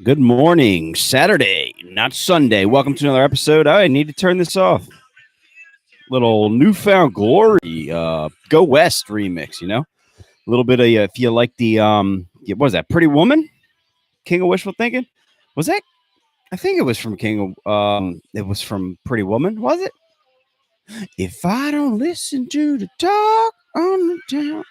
Good morning, Saturday, not Sunday. Welcome to another episode. I need to turn this off. Little Newfound Glory, Go West remix. A little bit of if you like the what was that? Pretty Woman, King of Wishful Thinking. Was that? I think it was from King of. It was from Pretty Woman. Was it? If I don't listen to the talk on the town,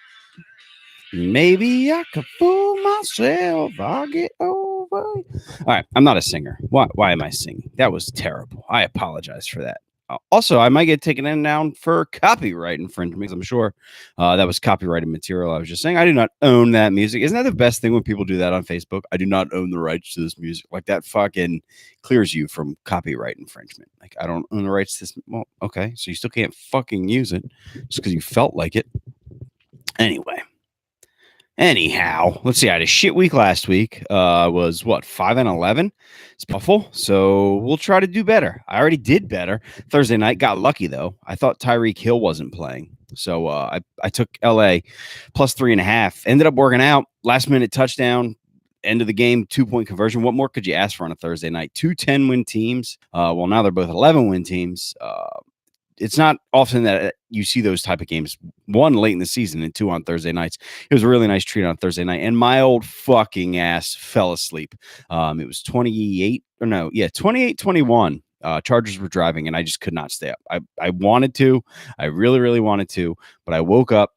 maybe I could fool myself. I'll get over. All right, I'm not a singer. Why am I singing? That was terrible. I apologize for that. Also, I might get taken in down for copyright infringement. I'm sure that was copyrighted material. I was just saying I do not own that music. Isn't that the best thing when people do that on Facebook? I do not own the rights to this music. Like that fucking clears you from copyright infringement. Like I don't own the rights to this. Well, okay, so you still can't fucking use it just because you felt like it. Anyhow, let's see. I had a shit week last week. Was what 5-11? It's awful. So we'll try to do better. I already did better Thursday night. Got lucky though. I thought Tyreek Hill wasn't playing, so I took LA plus 3.5. Ended up working out. Last minute touchdown. End of the game, 2-point conversion. What more could you ask for on a Thursday night? 2 10-win teams. Well, now they're both 11-win teams. It's not often that you see those type of games, one late in the season and two on Thursday nights. It was a really nice treat on Thursday night, and my old fucking ass fell asleep. It was 28-21. Chargers were driving, and I just could not stay up. I wanted to. I really, really wanted to, but I woke up,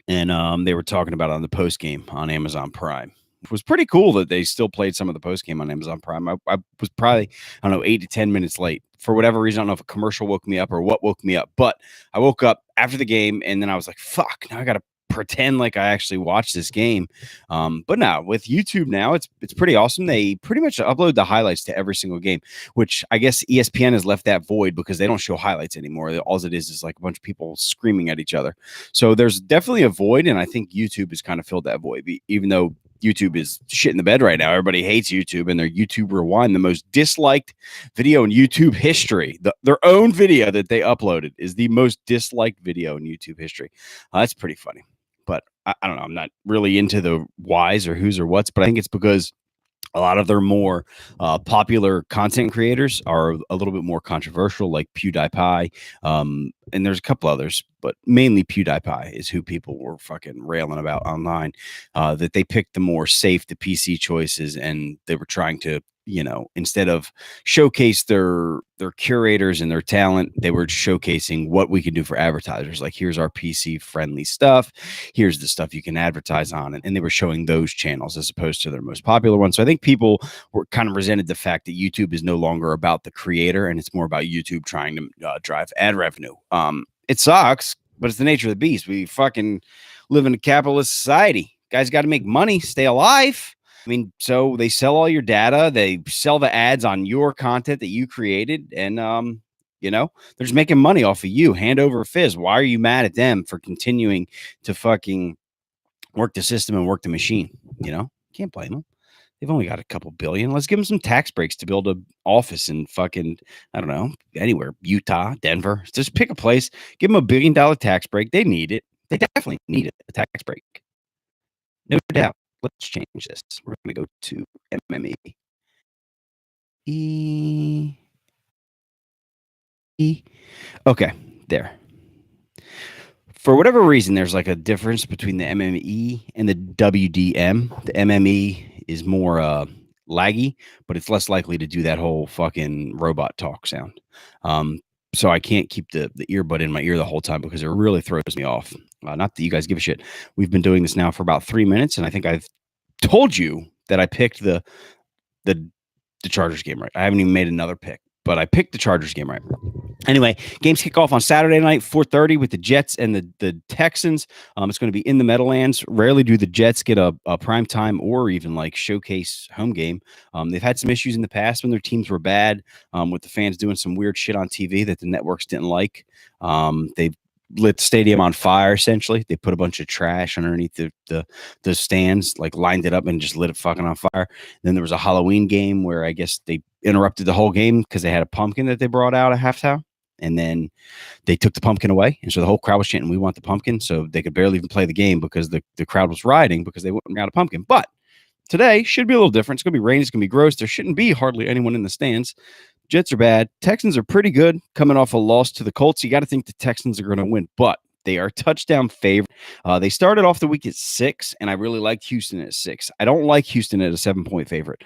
and they were talking about it on the post game on Amazon Prime. It was pretty cool that they still played some of the post game on Amazon Prime. I was probably, 8 to 10 minutes late for whatever reason. I don't know if a commercial woke me up or what woke me up, but I woke up after the game and then I was like, fuck, now I got to pretend like I actually watched this game. But now with YouTube now, it's pretty awesome. They pretty much upload the highlights to every single game, which I guess ESPN has left that void because they don't show highlights anymore. All it is like a bunch of people screaming at each other. So there's definitely a void, and I think YouTube has kind of filled that void, even though YouTube is shit in the bed right now. Everybody hates YouTube, and their YouTube Rewind, the most disliked video in YouTube history. Their own video that they uploaded is the most disliked video in YouTube history. That's pretty funny. But I don't know. I'm not really into the whys or who's or what's, but I think it's because a lot of their more popular content creators are a little bit more controversial, like PewDiePie. And there's a couple others, but mainly PewDiePie is who people were fucking railing about online, that they picked the more safe, the PC choices, and they were trying to, instead of showcase their curators and their talent, they were showcasing what we can do for advertisers. Like, here's our PC friendly stuff. Here's the stuff you can advertise on. And they were showing those channels as opposed to their most popular ones. So I think people were kind of resented the fact that YouTube is no longer about the creator and it's more about YouTube trying to drive ad revenue. It sucks, but it's the nature of the beast. We fucking live in a capitalist society. Guys got to make money, stay alive. I mean, so they sell all your data. They sell the ads on your content that you created. And, they're just making money off of you, hand over fist. Why are you mad at them for continuing to fucking work the system and work the machine? Can't blame them. They've only got a couple billion. Let's give them some tax breaks to build an office in fucking, I don't know, anywhere, Utah, Denver. Just pick a place, give them $1 billion tax break. They need it. They definitely need it, a tax break. No doubt. Let's change this. We're going to go to MME. Okay, there. For whatever reason, there's like a difference between the MME and the WDM. The MME is more laggy, but it's less likely to do that whole fucking robot talk sound. So I can't keep the earbud in my ear the whole time because it really throws me off. Not that you guys give a shit. We've been doing this now for about 3 minutes, and I think I've told you that I picked the Chargers game right. I haven't even made another pick, but I picked the Chargers game right. Anyway, games kick off on Saturday night, 4:30 with the Jets and the Texans. It's going to be in the Meadowlands. Rarely do the Jets get a prime time or even like showcase home game. They've had some issues in the past when their teams were bad, with the fans doing some weird shit on TV that the networks didn't like. They've lit the stadium on fire. Essentially, they put a bunch of trash underneath the stands, like lined it up and just lit it fucking on fire. Then there was a Halloween game where I guess they interrupted the whole game because they had a pumpkin that they brought out at halftime, and then they took the pumpkin away, and so the whole crowd was chanting, "We want the pumpkin!" So they could barely even play the game because the crowd was rioting because they wouldn't got a pumpkin. But Today should be a little different. It's going to be rainy. It's going to be gross. There shouldn't be hardly anyone in the stands. Jets are bad. Texans are pretty good coming off a loss to the Colts. You got to think the Texans are going to win, but they are touchdown favorite. They started off the week at 6, and I really liked Houston at 6. I don't like Houston at a 7-point favorite.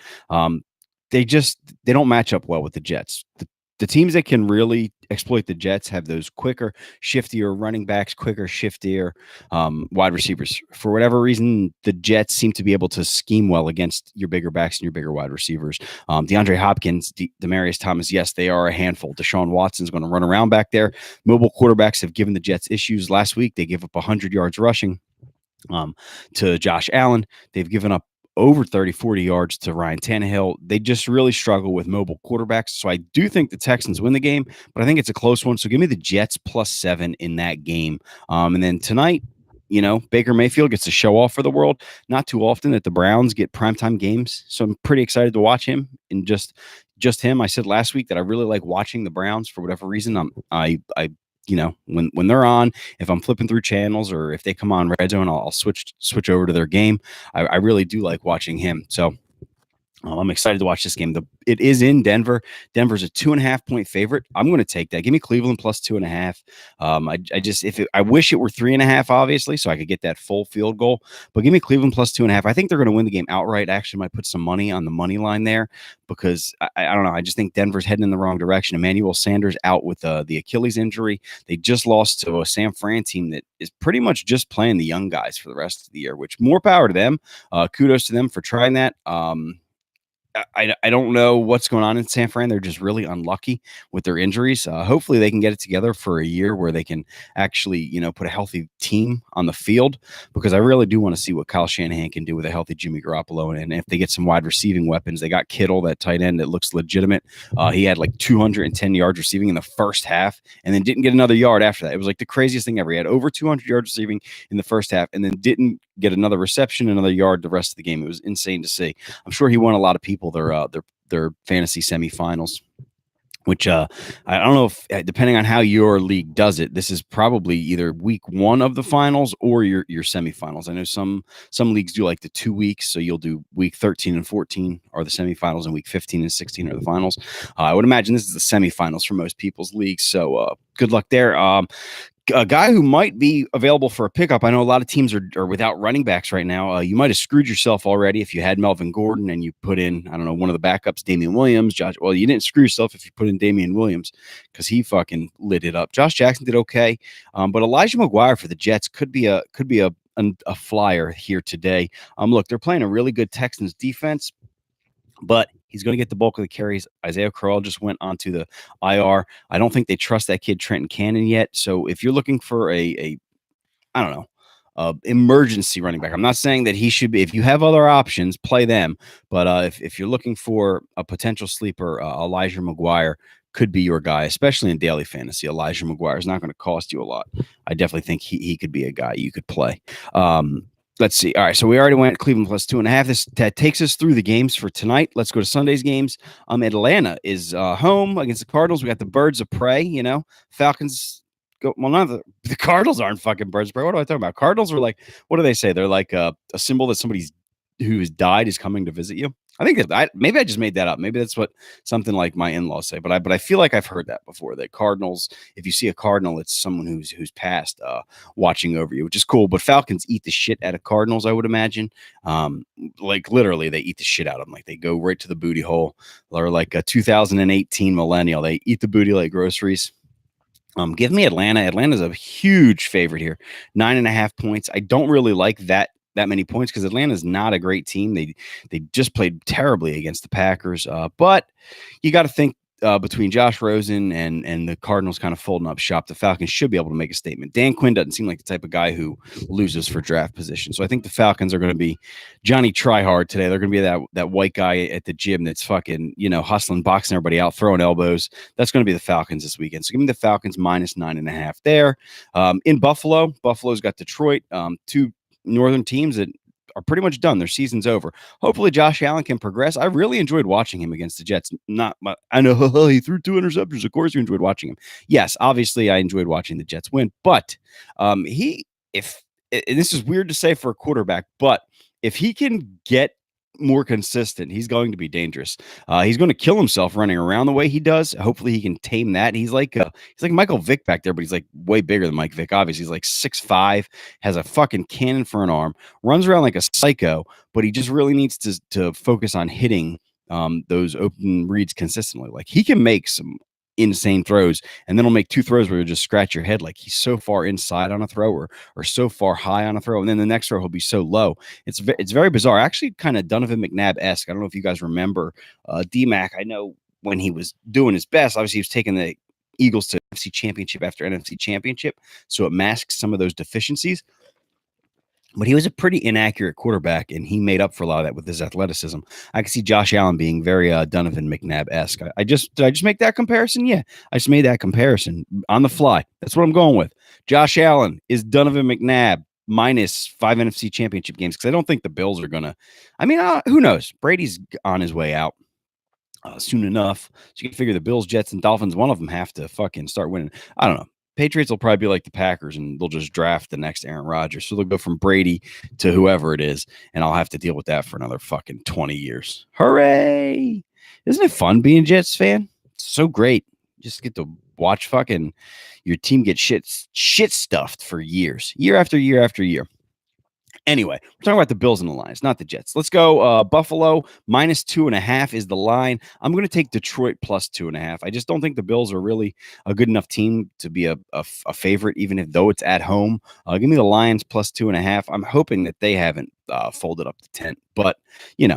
They don't match up well with the Jets. The teams that can really exploit the Jets have those quicker, shiftier running backs, quicker, shiftier wide receivers. For whatever reason, the Jets seem to be able to scheme well against your bigger backs and your bigger wide receivers. DeAndre Hopkins, Demaryius Thomas, yes, they are a handful. Deshaun Watson's going to run around back there. Mobile quarterbacks have given the Jets issues. Last week, they gave up 100 yards rushing to Josh Allen. They've given up over 30, 40 yards to Ryan Tannehill. They just really struggle with mobile quarterbacks. So I do think the Texans win the game, but I think it's a close one. So give me the Jets +7 in that game. And then tonight, Baker Mayfield gets to show off for the world. Not too often that the Browns get primetime games. So I'm pretty excited to watch him and just him. I said last week that I really like watching the Browns for whatever reason. When they're on, if I'm flipping through channels or if they come on Red Zone, I'll switch over to their game. I really do like watching him. So I'm excited to watch this game. It is in Denver. Denver's a 2.5-point favorite. I'm going to take that. Give me Cleveland +2.5. I wish it were 3.5, obviously, so I could get that full field goal. But give me Cleveland +2.5. I think they're going to win the game outright. I actually might put some money on the money line there because I don't know. I just think Denver's heading in the wrong direction. Emmanuel Sanders out with the Achilles injury. They just lost to a San Fran team that is pretty much just playing the young guys for the rest of the year. Which more power to them. Kudos to them for trying that. I don't know what's going on in San Fran. They're just really unlucky with their injuries. Hopefully they can get it together for a year where they can actually, put a healthy team on the field because I really do want to see what Kyle Shanahan can do with a healthy Jimmy Garoppolo. And if they get some wide receiving weapons, they got Kittle, that tight end that looks legitimate. He had like 210 yards receiving in the first half and then didn't get another yard after that. It was like the craziest thing ever. He had over 200 yards receiving in the first half and then didn't get another reception, another yard the rest of the game. It was insane to see. I'm sure he won a lot of people their fantasy semifinals, which I don't know if depending on how your league does it, this is probably either week 1 of the finals or your semifinals. I know some leagues do like the 2 weeks, so you'll do week 13 and 14 are the semifinals, and week 15 and 16 are the finals. I would imagine this is the semifinals for most people's leagues. So good luck there. A guy who might be available for a pickup. I know a lot of teams are without running backs right now. You might have screwed yourself already if you had Melvin Gordon and you put in, I don't know, one of the backups, Damian Williams. Well, you didn't screw yourself if you put in Damian Williams because he fucking lit it up. Josh Jackson did okay, but Elijah McGuire for the Jets could be a flyer here today. Look, they're playing a really good Texans defense, but he's going to get the bulk of the carries. Isaiah Crowell just went onto the IR. I don't think they trust that kid Trenton Cannon yet. So if you're looking for I don't know, emergency running back, I'm not saying that he should be. If you have other options, play them. But if you're looking for a potential sleeper, Elijah McGuire could be your guy, especially in daily fantasy. Elijah McGuire is not going to cost you a lot. I definitely think he could be a guy you could play. Let's see. All right, so we already went Cleveland +2.5. That takes us through the games for tonight. Let's go to Sunday's games. Atlanta is home against the Cardinals. We got the Birds of Prey. Falcons go. Well, none of the Cardinals aren't fucking birds of prey. What am I talking about? Cardinals are like, what do they say? They're like a symbol that somebody's who has died is coming to visit you. I think that maybe I just made that up. Maybe that's what something like my in-laws say. But I feel like I've heard that before. That Cardinals, if you see a Cardinal, it's someone who's passed, watching over you, which is cool. But Falcons eat the shit out of Cardinals, I would imagine. Like literally, they eat the shit out of them. Like they go right to the booty hole. Or like a 2018 millennial, they eat the booty like groceries. Give me Atlanta. Atlanta's a huge favorite here, 9.5 points. I don't really like that many points because Atlanta's not a great team. They just played terribly against the Packers. But you got to think between Josh Rosen and the Cardinals kind of folding up shop, the Falcons should be able to make a statement. Dan Quinn doesn't seem like the type of guy who loses for draft position. So I think the Falcons are going to be Johnny Tryhard today. They're going to be that white guy at the gym that's fucking, hustling, boxing everybody out, throwing elbows. That's going to be the Falcons this weekend. So give me the Falcons -9.5 there. In Buffalo's got Detroit, two northern teams that are pretty much done. Their season's over. Hopefully Josh Allen can progress. I really enjoyed watching him against the Jets. I know he threw 2 interceptions. Of course you enjoyed watching him. Yes, obviously I enjoyed watching the Jets win, but and this is weird to say for a quarterback, but if he can get more consistent, he's going to be dangerous. He's going to kill himself running around the way he does. Hopefully, he can tame that. He's like Michael Vick back there, but he's like way bigger than Mike Vick. Obviously, he's like 6'5", has a fucking cannon for an arm, runs around like a psycho. But he just really needs to focus on hitting those open reads consistently. Like he can make some insane throws, and then he'll make two throws where you'll just scratch your head, like he's so far inside on a throw or so far high on a throw, and then the next throw he'll be so low. It's very bizarre. Actually, kind of Donovan McNabb-esque. I don't know if you guys remember D-Mac. I know when he was doing his best, obviously he was taking the Eagles to NFC Championship after NFC Championship, so it masks some of those deficiencies. But he was a pretty inaccurate quarterback, and he made up for a lot of that with his athleticism. I can see Josh Allen being very Donovan McNabb-esque. Did I just make that comparison? Yeah, I just made that comparison on the fly. That's what I'm going with. Josh Allen is Donovan McNabb minus 5 NFC Championship games, because I don't think the Bills are going to. I mean, who knows? Brady's on his way out soon enough. So you can figure the Bills, Jets, and Dolphins, one of them have to fucking start winning. I don't know. Patriots will probably be like the Packers, and they'll just draft the next Aaron Rodgers. So they'll go from Brady to whoever it is, and I'll have to deal with that for another fucking 20 years. Hooray! Isn't it fun being a Jets fan? It's so great. Just get to watch fucking your team get shit stuffed for years, year after year after year. Anyway, we're talking about the Bills and the Lions, not the Jets. Let's go. Buffalo minus 2.5 is the line. I'm going to take Detroit plus 2.5. I just don't think the Bills are really a good enough team to be a favorite, even though it's at home. Give me the Lions plus 2.5. I'm hoping that they haven't folded up the tent, but you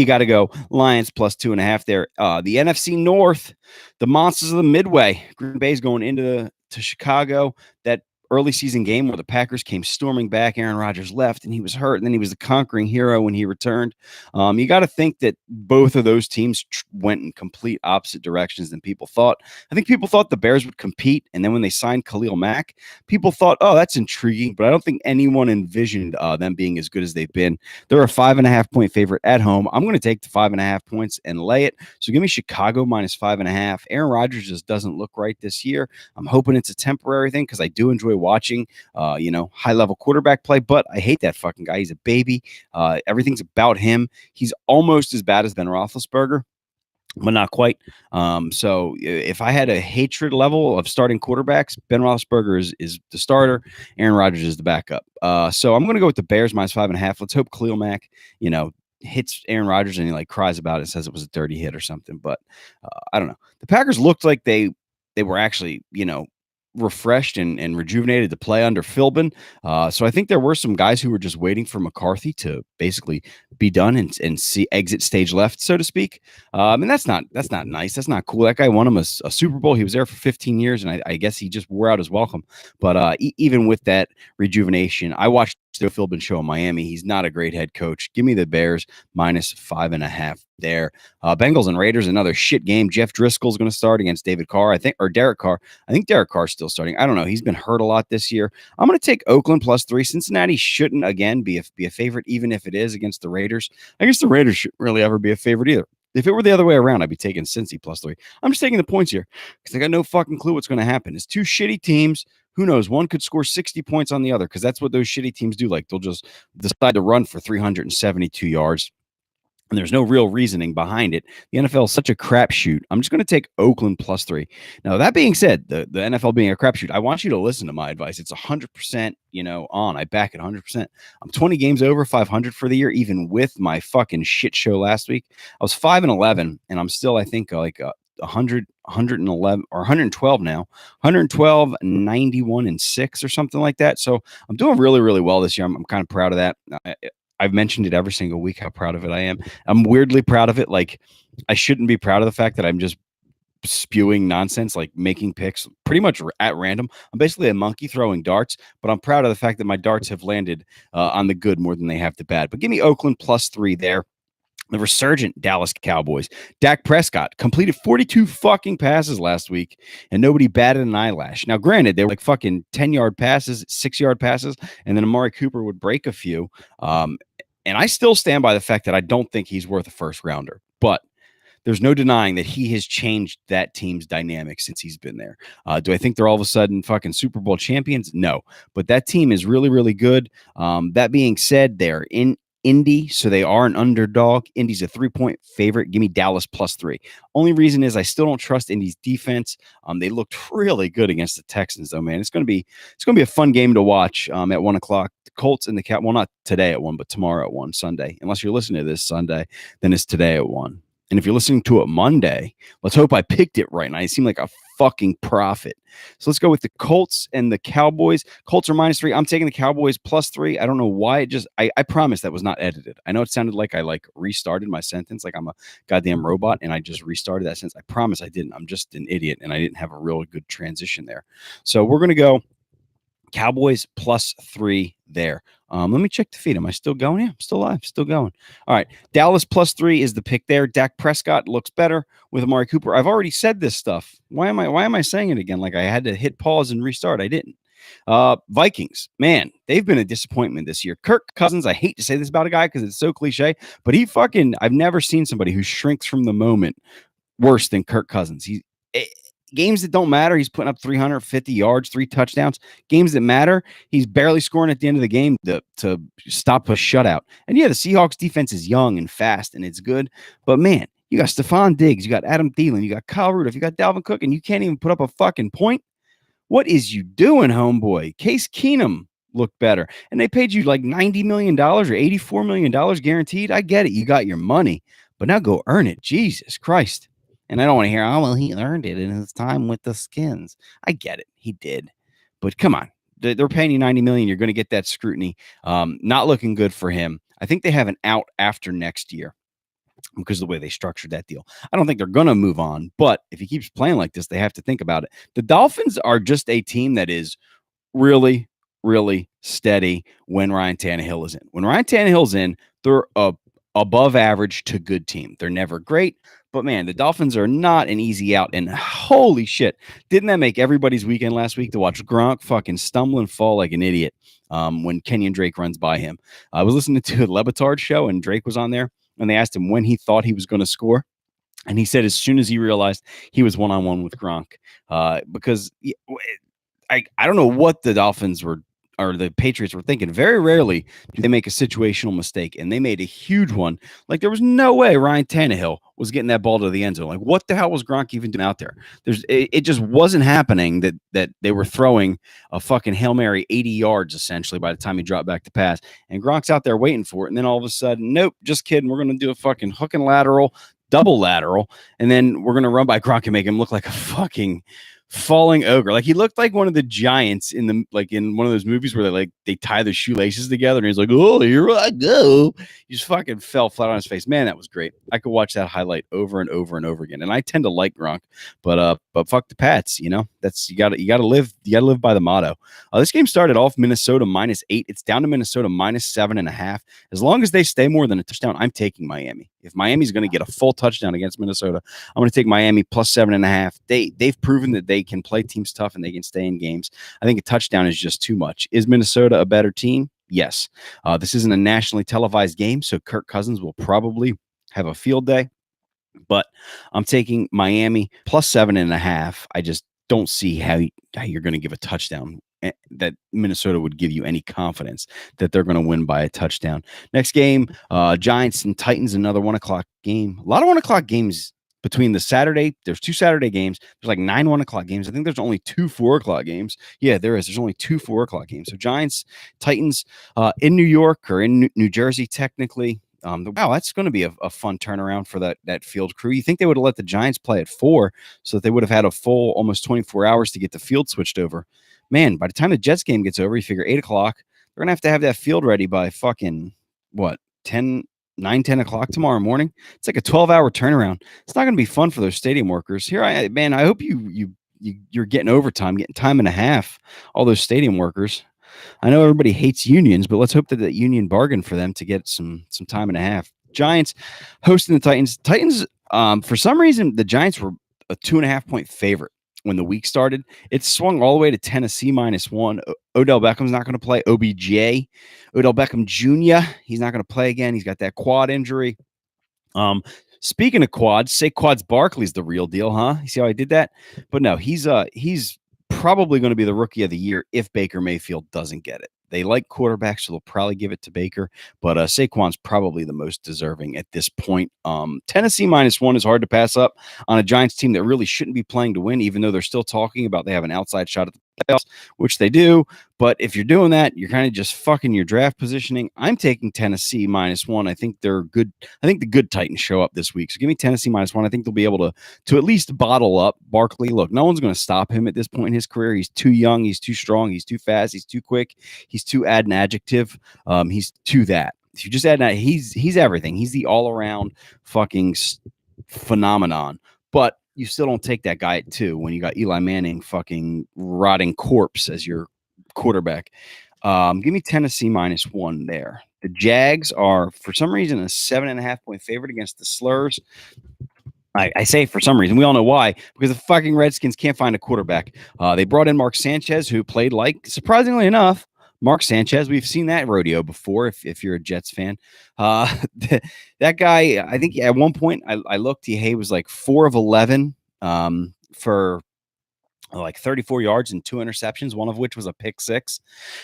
got to go Lions plus 2.5 there. The NFC North, the monsters of the Midway. Green Bay's going into Chicago. That early season game where the Packers came storming back. Aaron Rodgers left and he was hurt, and then he was the conquering hero when he returned. You got to think that both of those teams went in complete opposite directions than people thought. I think people thought the Bears would compete, and then when they signed Khalil Mack, people thought, oh, that's intriguing, but I don't think anyone envisioned them being as good as they've been. They're a 5.5-point favorite at home. I'm going to take the 5.5 points and lay it. So give me Chicago minus 5.5. Aaron Rodgers just doesn't look right this year. I'm hoping it's a temporary thing because I do enjoy watching, high-level quarterback play, but I hate that fucking guy. He's a baby. Everything's about him. He's almost as bad as Ben Roethlisberger, but not quite. So if I had a hatred level of starting quarterbacks, Ben Roethlisberger is the starter. Aaron Rodgers is the backup. So I'm going to go with the Bears minus 5.5. Let's hope Khalil Mack, hits Aaron Rodgers and he cries about it and says it was a dirty hit or something. But I don't know. The Packers looked like they were actually, refreshed and rejuvenated to play under Philbin. So I think there were some guys who were just waiting for McCarthy to basically be done and see exit stage left, so to speak. And that's not nice. That's not cool. That guy won him a Super Bowl. He was there for 15 years, and I guess he just wore out his welcome. But even with that rejuvenation, I watched the Philbin show in Miami. He's not a great head coach. Give me the Bears minus 5.5 there. Bengals and Raiders, another shit game. Jeff Driscoll's going to start against Derek Carr. I think Derek Carr's still starting. I don't know. He's been hurt a lot this year. I'm going to take Oakland plus 3. Cincinnati shouldn't, again, be a favorite, even if it is against the Raiders. I guess the Raiders shouldn't really ever be a favorite either. If it were the other way around, I'd be taking Cincy plus 3. I'm just taking the points here because I got no fucking clue what's going to happen. It's two shitty teams. Who knows? One could score 60 points on the other because that's what those shitty teams do. They'll just decide to run for 372 yards. And there's no real reasoning behind it. The NFL is such a crapshoot. I'm just going to take Oakland plus 3. Now, that being said, the NFL being a crapshoot, I want you to listen to my advice. It's 100%, on. I back it 100%. I'm 20 games over 500 for the year, even with my fucking shit show last week. I was 5-11, and I'm still, I think, 100, 111 or 112 now, 112, 91 and 6 or something like that. So I'm doing really, really well this year. I'm kind of proud of that. I've mentioned it every single week how proud of it I am. I'm weirdly proud of it. Like I shouldn't be proud of the fact that I'm just spewing nonsense, like making picks pretty much at random. I'm basically a monkey throwing darts, but I'm proud of the fact that my darts have landed on the good more than they have the bad. But give me Oakland plus 3 there. The resurgent Dallas Cowboys. Dak Prescott completed 42 fucking passes last week, and nobody batted an eyelash. Now, granted, they were like fucking 10-yard passes, 6-yard passes, and then Amari Cooper would break a few. And I still stand by the fact that I don't think he's worth a first rounder. But there's no denying that he has changed that team's dynamic since he's been there. Do I think they're all of a sudden fucking Super Bowl champions? No. But that team is really, really good. That being said, they're in Indy, so they are an underdog. Indy's a 3-point favorite. Give me Dallas +3. Only reason is I still don't trust Indy's defense. They looked really good against the Texans, though, man. It's gonna be a fun game to watch at 1 o'clock. The Colts and the Cat. Well, not today at 1, but tomorrow at 1, Sunday. Unless you're listening to this Sunday, then it's today at 1. And if you're listening to it Monday, let's hope I picked it right. And I seem like a fucking prophet. So let's go with the Colts and the Cowboys. Colts are -3. I'm taking the Cowboys +3. I don't know why. I promise that was not edited. I know it sounded like I restarted my sentence, like I'm a goddamn robot, and I just restarted that sentence. I promise I didn't. I'm just an idiot, and I didn't have a real good transition there. So we're gonna go Cowboys +3 there. Let me check the feed. Am I still going? Yeah, I'm still live, still going. All right. Dallas +3 is the pick there. Dak Prescott looks better with Amari Cooper. I've already said this stuff. Why am I saying it again? Like I had to hit pause and restart. I didn't. Vikings, man, they've been a disappointment this year. Kirk Cousins, I hate to say this about a guy because it's so cliche, but I've never seen somebody who shrinks from the moment worse than Kirk Cousins. Games that don't matter, he's putting up 350 yards, 3 touchdowns. Games that matter, he's barely scoring at the end of the game to stop a shutout. And yeah, the Seahawks defense is young and fast, and it's good. But man, you got Stephon Diggs, you got Adam Thielen, you got Kyle Rudolph, you got Dalvin Cook, and you can't even put up a fucking point. What is you doing, homeboy? Case Keenum looked better. And they paid you like $90 million or $84 million guaranteed. I get it. You got your money, but now go earn it. Jesus Christ. And I don't want to hear, oh, well, he earned it in his time with the Skins. I get it. He did. But come on. They're paying you $90 million. You're going to get that scrutiny. Not looking good for him. I think they have an out after next year because of the way they structured that deal. I don't think they're going to move on. But if he keeps playing like this, they have to think about it. The Dolphins are just a team that is really, really steady when Ryan Tannehill is in. When Ryan Tannehill's in, they're a above average to good team. They're never great. But man, the Dolphins are not an easy out. And holy shit, didn't that make everybody's weekend last week to watch Gronk fucking stumble and fall like an idiot when Kenyon Drake runs by him? I was listening to a Le Batard show, and Drake was on there, and they asked him when he thought he was going to score. And he said as soon as he realized he was one-on-one with Gronk. Because I don't know what the Dolphins were or the Patriots were thinking. Very rarely do they make a situational mistake, and they made a huge one. Like there was no way Ryan Tannehill was getting that ball to the end zone. Like what the hell was Gronk even doing out there? It just wasn't happening that they were throwing a fucking Hail Mary 80 yards essentially by the time he dropped back to pass. And Gronk's out there waiting for it, and then all of a sudden, nope, just kidding. We're going to do a fucking hook and lateral, double lateral, and then we're going to run by Gronk and make him look like a fucking falling ogre. Like he looked like one of the giants in one of those movies where they tie their shoelaces together and he's like, oh, here I go. He just fucking fell flat on his face. Man, that was great. I could watch that highlight over and over and over again. And I tend to like Gronk, but fuck the Pats, that's you gotta live by the motto. This game started off Minnesota -8. It's down to Minnesota -7.5. As long as they stay more than a touchdown, I'm taking Miami. If Miami's going to get a full touchdown against Minnesota, I'm going to take Miami +7.5. They've proven that they can play teams tough and they can stay in games. I think a touchdown is just too much. Is Minnesota a better team? Yes. This isn't a nationally televised game, so Kirk Cousins will probably have a field day. But I'm taking Miami +7.5. I just don't see how you're going to give a touchdown that Minnesota would give you any confidence that they're going to win by a touchdown. Next game, Giants and Titans, another 1 o'clock game. A lot of 1 o'clock games between the Saturday. There's 2 Saturday games. There's like 9 1 o'clock games. I think there's only 2 4 o'clock games. Yeah, there is. There's only 2 4 o'clock games. So Giants, Titans in New York or in New Jersey, technically. Wow, that's going to be a fun turnaround for that field crew. You think they would have let the Giants play at 4 so that they would have had a full almost 24 hours to get the field switched over. Man, by the time the Jets game gets over, you figure 8 o'clock, they're going to have that field ready by fucking, 10 o'clock tomorrow morning. It's like a 12-hour turnaround. It's not going to be fun for those stadium workers. I hope you're getting overtime, getting time and a half, all those stadium workers. I know everybody hates unions, but let's hope that that union bargained for them to get some time and a half. Giants hosting the Titans. Titans, for some reason, the Giants were a 2.5-point favorite when the week started. It swung all the way to Tennessee -1. Odell Beckham's not going to play. OBJ, Odell Beckham Jr., he's not going to play again. He's got that quad injury. Speaking of quads, Saquon Barkley's the real deal, huh? You see how I did that? But no, he's probably going to be the rookie of the year if Baker Mayfield doesn't get it. They like quarterbacks, so they'll probably give it to Baker. But Saquon's probably the most deserving at this point. Tennessee -1 is hard to pass up on a Giants team that really shouldn't be playing to win, even though they're still talking about they have an outside shot at the playoffs, which they do. But if you're doing that, you're kind of just fucking your draft positioning. I'm taking Tennessee -1. I think they're good. I think the good Titans show up this week. So give me Tennessee -1. I think they'll be able to at least bottle up Barkley. Look, no one's going to stop him at this point in his career. He's too young. He's too strong. He's too fast. He's too quick. He's too add an adjective. He's too that. If you just add that, he's everything. He's the all around fucking phenomenon. But you still don't take that guy at 2 when you got Eli Manning fucking rotting corpse as your quarterback. Give me Tennessee -1 there. The Jags are, for some reason, a 7.5-point favorite against the Slurs. I say for some reason. We all know why. Because the fucking Redskins can't find a quarterback. They brought in Mark Sanchez, who played like, surprisingly enough, Mark Sanchez. We've seen that rodeo before if you're a Jets fan. That guy, I think at one point I looked, he was like 4 of 11 for like 34 yards and 2 interceptions, one of which was a pick 6.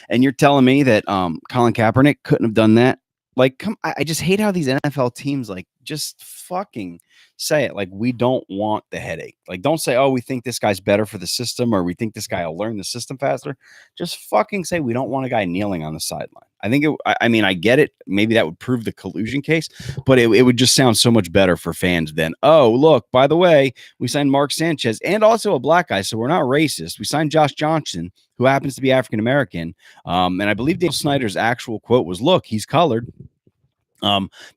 And you're telling me that Colin Kaepernick couldn't have done that? Like, I just hate how these NFL teams like just fucking say it. Like, we don't want the headache. Like, don't say, oh, we think this guy's better for the system, or we think this guy will learn the system faster. Just fucking say we don't want a guy kneeling on the sideline. I think I get it. Maybe that would prove the collusion case, but it would just sound so much better for fans than, oh, look, by the way, we signed Mark Sanchez and also a black guy, so we're not racist. We signed Josh Johnson, who happens to be African American. And I believe Daniel Snyder's actual quote was, look, he's colored.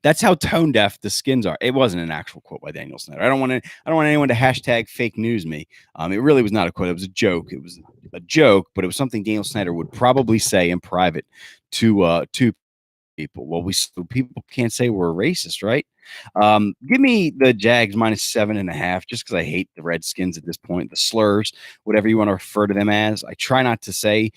That's how tone deaf the Skins are. It wasn't an actual quote by Daniel Snyder. I don't want anyone to hashtag fake news me. It really was not a quote. It was a joke. It was a joke, but it was something Daniel Snyder would probably say in private to people. Well, people can't say we're racist, right? Give me the Jags -7.5, just because I hate the Redskins at this point. The Slurs, whatever you want to refer to them as. I try not to say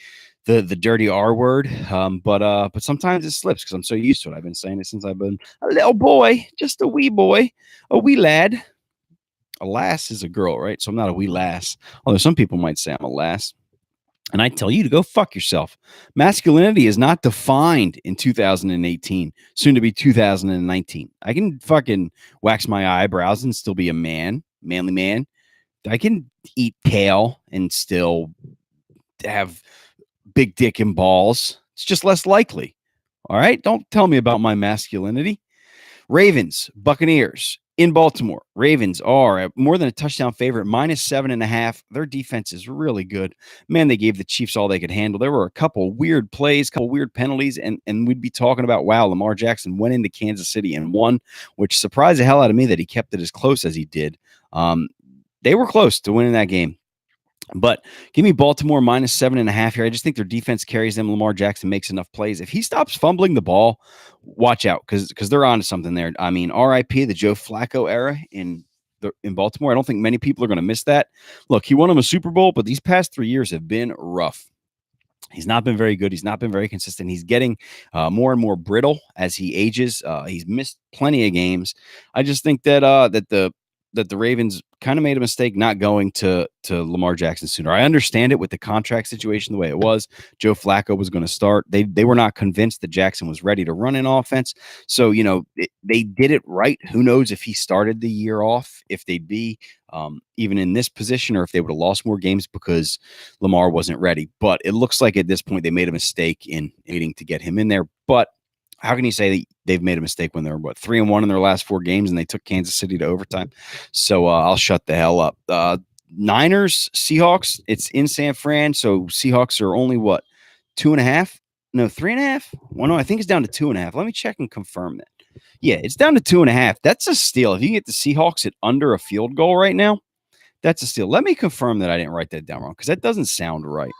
the dirty R word, but sometimes it slips because I'm so used to it. I've been saying it since I've been a little boy, just a wee boy, a wee lad. A lass is a girl, right? So I'm not a wee lass. Although some people might say I'm a lass. And I tell you to go fuck yourself. Masculinity is not defined in 2018, soon to be 2019. I can fucking wax my eyebrows and still be a man, manly man. I can eat kale and still have big dick and balls. It's just less likely. All right? Don't tell me about my masculinity. Ravens, Buccaneers in Baltimore. Ravens are more than a touchdown favorite, -7.5. Their defense is really good. Man, they gave the Chiefs all they could handle. There were a couple weird plays, couple weird penalties, and we'd be talking about, wow, Lamar Jackson went into Kansas City and won, which surprised the hell out of me that he kept it as close as he did. They were close to winning that game. But give me Baltimore -7.5 here. I just think their defense carries them. Lamar Jackson makes enough plays. If he stops fumbling the ball, watch out because they're on to something there. I mean, RIP the Joe Flacco era in Baltimore. I don't think many people are going to miss that. Look, he won him a Super Bowl, but these past 3 years have been rough. He's not been very good. He's not been very consistent. He's getting more and more brittle as he ages. He's missed plenty of games. I just think that that the Ravens kind of made a mistake not going to Lamar Jackson sooner. I understand it with the contract situation the way it was. Joe Flacco was going to start. They were not convinced that Jackson was ready to run an offense. So, they did it right. Who knows if he started the year off, if they'd be even in this position, or if they would have lost more games because Lamar wasn't ready. But it looks like at this point they made a mistake in needing to get him in there. But how can you say that they've made a mistake when they're 3-1 in their last 4 games and they took Kansas City to overtime? So I'll shut the hell up. Niners, Seahawks. It's in San Fran, so Seahawks are only 2.5? No, 3.5. Well, no, I think it's down to 2.5. Let me check and confirm that. Yeah, it's down to 2.5. That's a steal. If you get the Seahawks at under a field goal right now, that's a steal. Let me confirm that I didn't write that down wrong because that doesn't sound right.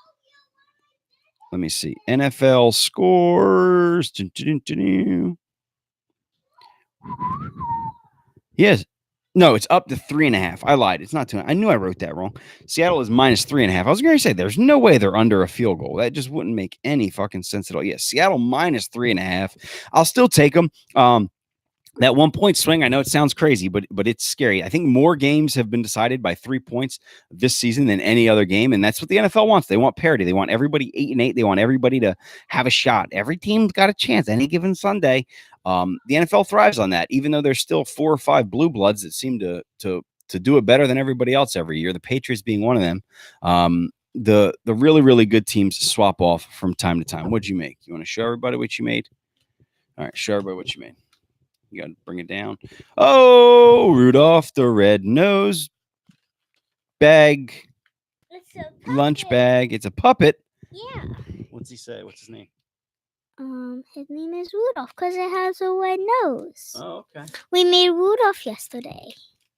Let me see. NFL scores. Yes. No, it's up to 3.5. I lied. It's not 2. I knew I wrote that wrong. Seattle is -3.5. I was going to say there's no way they're under a field goal. That just wouldn't make any fucking sense at all. Yeah, Seattle -3.5. I'll still take them. that 1 point swing, I know it sounds crazy, but it's scary. I think more games have been decided by 3 points this season than any other game, and that's what the NFL wants. They want parity. They want everybody 8-8. They want everybody to have a shot. Every team's got a chance any given Sunday. The NFL thrives on that, even though there's still 4 or 5 blue bloods that seem to do it better than everybody else every year. The Patriots being one of them. The really, really good teams swap off from time to time. What'd you make? You want to show everybody what you made? All right, show everybody what you made. You got to bring it down. Oh, Rudolph the red-nosed bag, lunch bag. It's a puppet. Yeah. What's he say? What's his name? His name is Rudolph because it has a red nose. Oh, okay. We made Rudolph yesterday.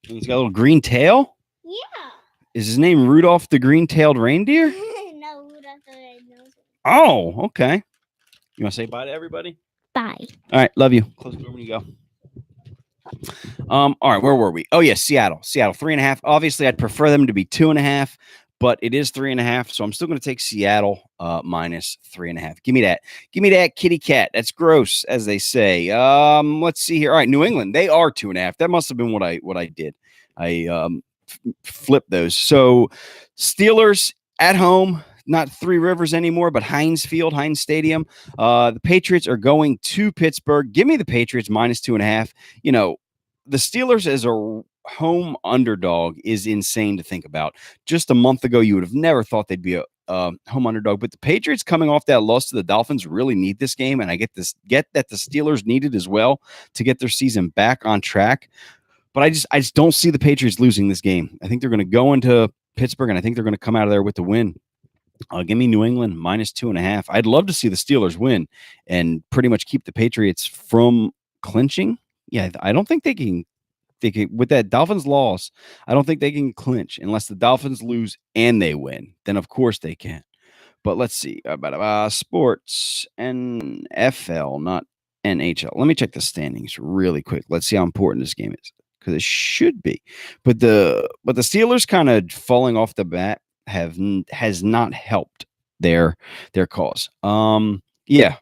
And he's got a little green tail? Yeah. Is his name Rudolph the green-tailed reindeer? No, Rudolph the red nose. Oh, okay. You want to say bye to everybody? Bye. All right, love you. Close the door when you go. All right, where were we? Oh, yeah, Seattle. 3.5. Obviously, I'd prefer them to be 2.5, but it is 3.5, so I'm still going to take Seattle minus 3.5. Give me that. Give me that kitty cat. That's gross, as they say. Let's see here. All right, New England. They are 2.5. That must have been what I did. I flipped those. So Steelers at home. Not Three Rivers anymore, but Heinz Stadium. The Patriots are going to Pittsburgh. Give me the Patriots minus 2.5. You know, the Steelers as a home underdog is insane to think about. Just a month ago, you would have never thought they'd be a home underdog. But the Patriots coming off that loss to the Dolphins really need this game, and I get that the Steelers need it as well to get their season back on track. But I just don't see the Patriots losing this game. I think they're going to go into Pittsburgh, and I think they're going to come out of there with the win. Give me New England minus 2.5. I'd love to see the Steelers win and pretty much keep the Patriots from clinching. Yeah, I don't think they can with that Dolphins loss. I don't think they can clinch unless the Dolphins lose and they win. Then of course they can. But let's see about sports NFL, not NHL. Let me check the standings really quick. Let's see how important this game is because it should be. But the Steelers kind of falling off the bat has not helped their cause. Yeah.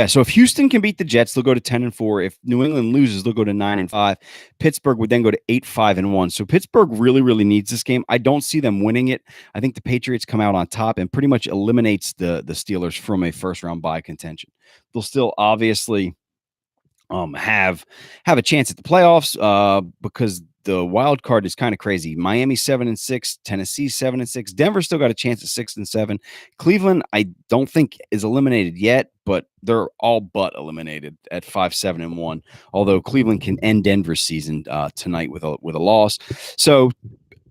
So if Houston can beat the Jets, they'll go to 10-4. If New England loses, they'll go to 9-5. Pittsburgh would then go to 8-5-1. So Pittsburgh really, really needs this game. I don't see them winning it. I think the Patriots come out on top and pretty much eliminates the Steelers from a first round bye contention. They'll still obviously have a chance at the playoffs because the wild card is kind of crazy. Miami 7-6, Tennessee 7-6, Denver still got a chance at 6-7. Cleveland, I don't think is eliminated yet, but they're all but eliminated at 5-7-1. Although Cleveland can end Denver's season tonight with a loss. So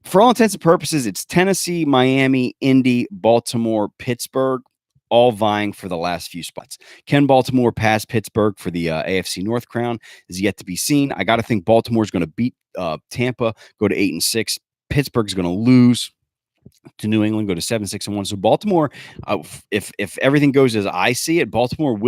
for all intents and purposes, it's Tennessee, Miami, Indy, Baltimore, Pittsburgh, all vying for the last few spots. Can Baltimore pass Pittsburgh for the AFC North crown is yet to be seen. I got to think Baltimore's going to beat Tampa, go to 8-6. Pittsburgh's going to lose to New England, go to 7-6-1. So Baltimore, if everything goes as I see it, Baltimore will